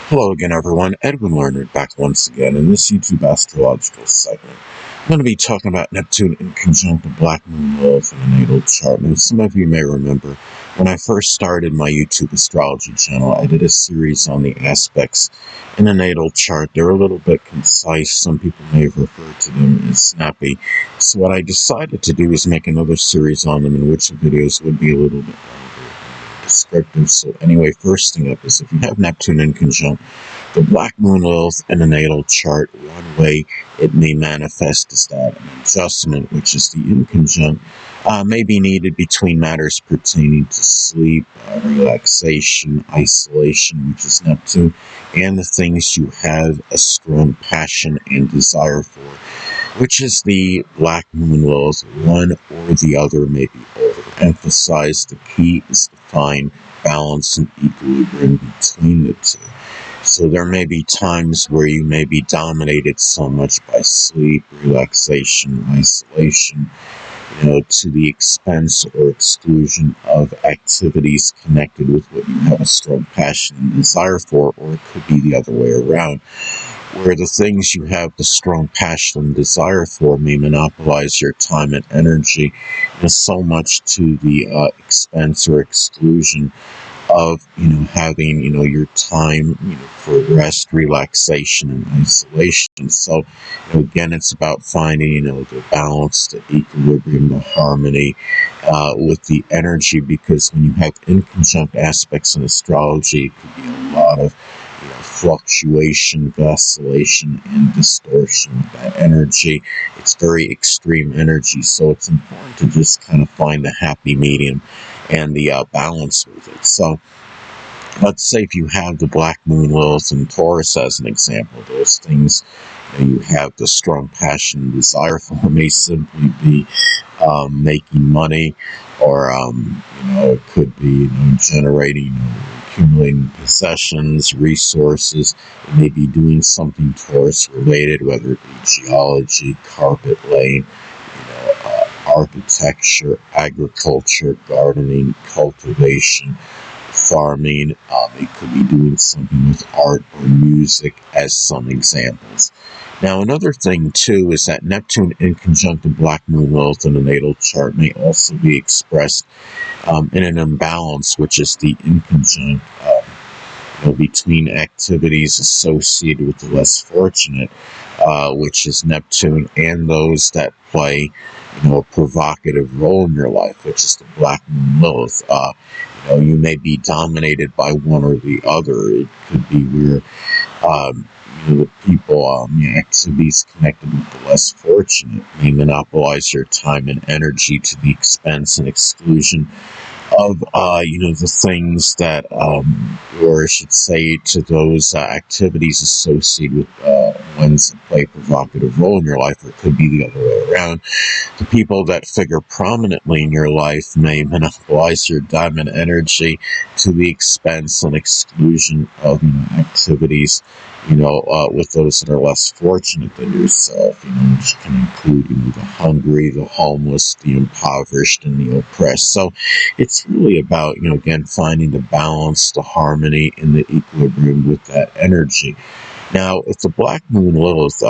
Hello again, everyone. Edwin Leonard back once again in this YouTube astrological segment. I'm going to be talking about Neptune in conjunct the Black Moon Lilith in the natal chart. Now, some of you may remember when I first started my YouTube astrology channel, I did a series on the aspects in the natal chart. They're a little bit concise. Some people may have referred to them as snappy. So what I decided to do is make another series on them in which the videos would be a little bit longer descriptive. So anyway, first thing up is if you have Neptune in conjunct the Black Moon Lilith in a natal chart, one way it may manifest is that an adjustment, which is the inconjunct, may be needed between matters pertaining to sleep, relaxation, isolation, which is Neptune, and the things you have a strong passion and desire for, which is the Black Moon Lilith. One or the other may be overemphasized. The key is to find balance and equilibrium between the two. So there may be times where you may be dominated so much by sleep, relaxation, isolation, to the expense or exclusion of activities connected with what you have a strong passion and desire for, or it could be the other way around, where the things you have the strong passion and desire for may monopolize your time and energy, so much to the expense or exclusion of having your time for rest, relaxation, and isolation. So again, it's about finding the balance, the equilibrium, the harmony with the energy, because when you have inconjunct aspects in astrology, it could be a lot of fluctuation, vacillation, and distortion with that energy. It's very extreme energy, so it's important to just kind of find the happy medium and the balance with it. So let's say if you have the Black Moon Lilith in Taurus as an example, those things you have the strong passion and desire for may simply be making money, or it could be generating, accumulating possessions, resources. It may be doing something Taurus related, whether it be geology, carpet laying, architecture, agriculture, gardening, cultivation, farming. It could be doing something with art or music as some examples. Now, another thing, too, is that Neptune in conjunct the Black Moon Lilith in the natal chart may also be expressed in an imbalance, which is the inconjunct between activities associated with the less fortunate, which is Neptune, and those that play a provocative role in your life, which is the Black Moon Lilith. You may be dominated by one or the other. It could be where the people, activities connected with the less fortunate may monopolize your time and energy to the expense and exclusion of the things that or I should say to those activities associated with ones that play a provocative role in your life, or it could be the other way around. The people that figure prominently in your life may monopolize your time and energy to the expense and exclusion of activities with those that are less fortunate than yourself, which can include the hungry, the homeless, the impoverished, and the oppressed. So it's really about again finding the balance, the harmony, and the equilibrium with that energy. Now, if the Black Moon Lilith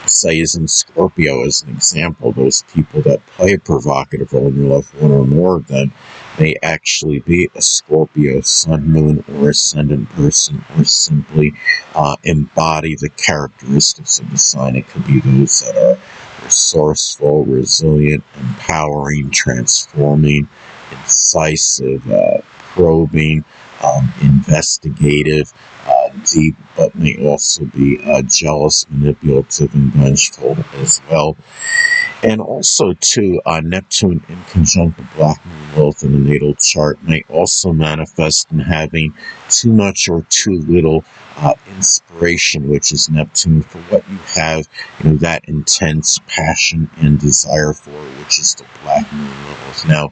say is in Scorpio as an example, those people that play a provocative role in your life, one or more of them may actually be a Scorpio sun, moon, or ascendant person, or simply embody the characteristics of the sign. It could be those that are resourceful, resilient, empowering, transforming, incisive, probing, investigative, deep, but may also be jealous, manipulative, and vengeful as well. And also, too, Neptune in conjunct the Black Moon Lilith in the natal chart may also manifest in having too much or too little inspiration, which is Neptune, for what you have, that intense passion and desire for, which is the Black Moon Lilith. Now,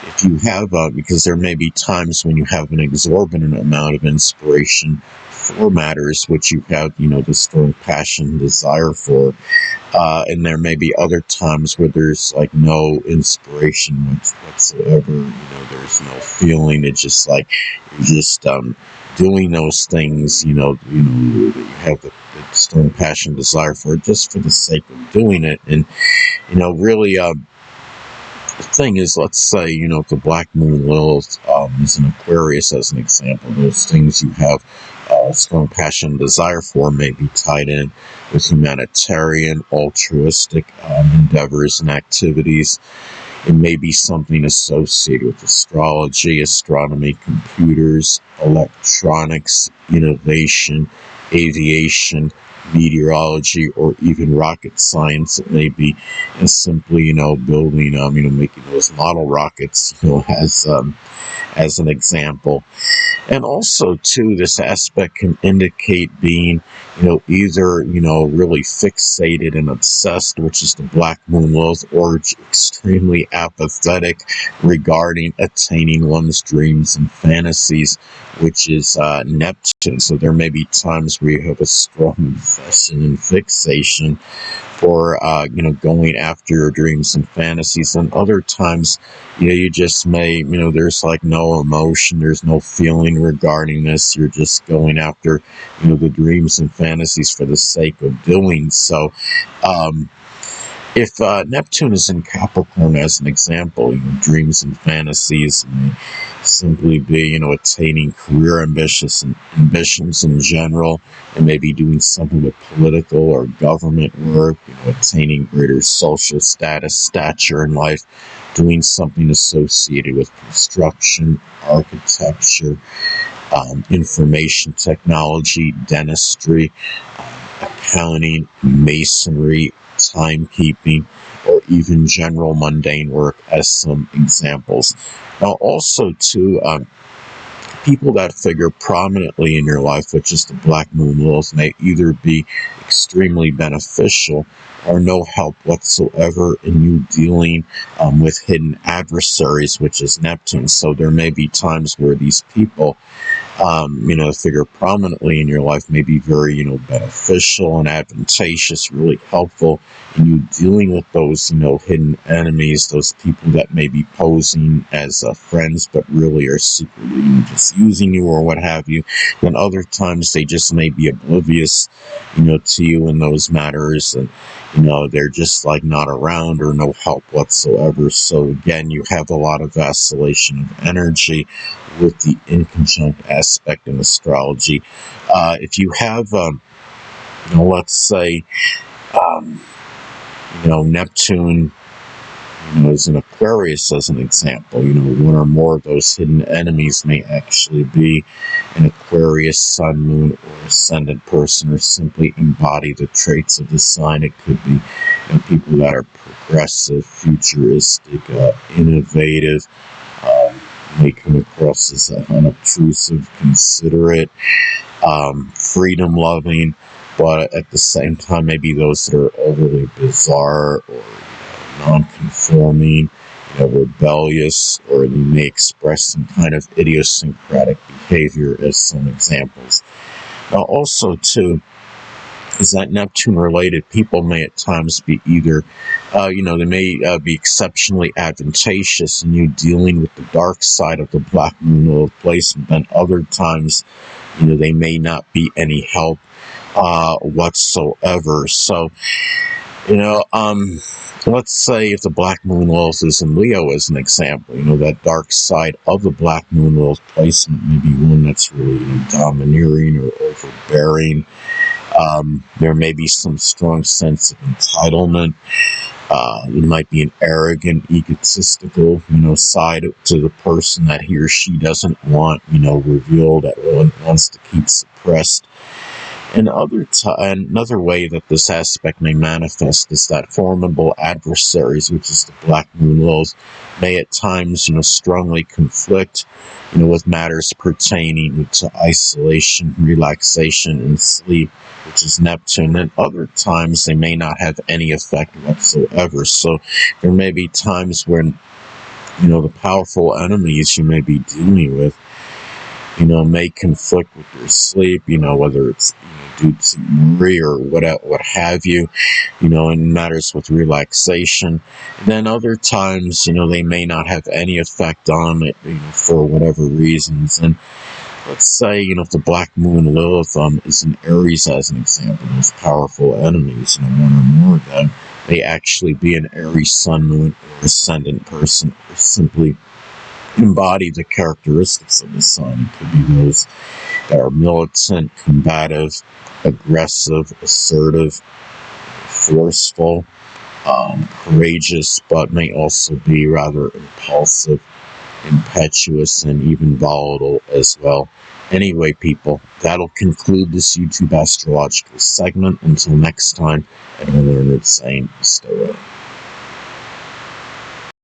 if you have, because there may be times when you have an exorbitant amount of inspiration for matters which you have, the strong passion and desire for, and there may be other times where there's like no inspiration whatsoever. There's no feeling. It's just like you're just doing those things, that you have the strong passion, desire for it, just for the sake of doing it. And, really, the thing is, let's say, the black moon Lilith is an Aquarius, as an example. Those things you have strong passion, desire for may be tied in with humanitarian, altruistic endeavors and activities. It may be something associated with astrology, astronomy, computers, electronics, innovation, aviation, meteorology, or even rocket science. It may be simply, building, making those model rockets, as an example. And also, too, this aspect can indicate being, either, really fixated and obsessed, which is the black moon Lilith, or extremely apathetic regarding attaining one's dreams and fantasies, which is Neptune. So there may be times where you have a strong obsession and fixation for, going after your dreams and fantasies. And other times, you just may, there's like no emotion, there's no feeling regarding this. You're just going after, the dreams and fantasies for the sake of doing so. If Neptune is in Capricorn, as an example, dreams and fantasies may simply be, attaining career ambitions in general, and maybe doing something with political or government work, attaining greater social stature in life, doing something associated with construction, architecture, information technology, dentistry, accounting, masonry, timekeeping, or even general mundane work, as some examples. Now, also, too, people that figure prominently in your life, which is the black moon Lilith, may either be extremely beneficial or no help whatsoever in you dealing with hidden adversaries, which is Neptune. So there may be times where these people figure prominently in your life may be very, beneficial and advantageous, really helpful in you dealing with those, hidden enemies, those people that may be posing as friends, but really are secretly just using you or what have you. Then other times they just may be oblivious, to you in those matters, and, they're just like not around or no help whatsoever. So again, you have a lot of vacillation of energy with the inconjunct aspect in astrology. If you have, let's say, Neptune, is an Aquarius, as an example, one or more of those hidden enemies may actually be an Aquarius sun, moon, or ascendant person, or simply embody the traits of the sign. It could be people that are progressive, futuristic, innovative, may come across as unobtrusive, considerate, freedom-loving, but at the same time, maybe those that are overly bizarre or non-conforming, rebellious, or they may express some kind of idiosyncratic behavior, as some examples. Now, also, too, is that Neptune-related people may at times be either, they may be exceptionally advantageous in you dealing with the dark side of the black moon Lilith placement, and other times, they may not be any help whatsoever. So, let's say if the black moon Lilith is in Leo, as an example, that dark side of the black moon Lilith placement may be one that's really domineering or overbearing. There may be some strong sense of entitlement. It might be an arrogant, egotistical, side to the person that he or she doesn't want, revealed, that wants to keep suppressed. Another way that this aspect may manifest is that formidable adversaries, which is the black moon Lilith, may at times, strongly conflict, with matters pertaining to isolation, relaxation, and sleep, which is Neptune. And other times they may not have any effect whatsoever. So there may be times when, the powerful enemies you may be dealing with, may conflict with your sleep, whether it's due to worry or what have you, in matters with relaxation. And then other times, they may not have any effect on it, for whatever reasons. And let's say, if the Black Moon Lilith is in Aries as an example, those powerful enemies, one or more of them may actually be an Aries Sun, Moon, or Ascendant person, or simply embody the characteristics of the Sun. It could be those that are militant, combative, aggressive, assertive, forceful, courageous, but may also be rather impulsive, impetuous, and even volatile as well. Anyway, people, that'll conclude this YouTube astrological segment. Until next time, and we'll learn the same. Stay away.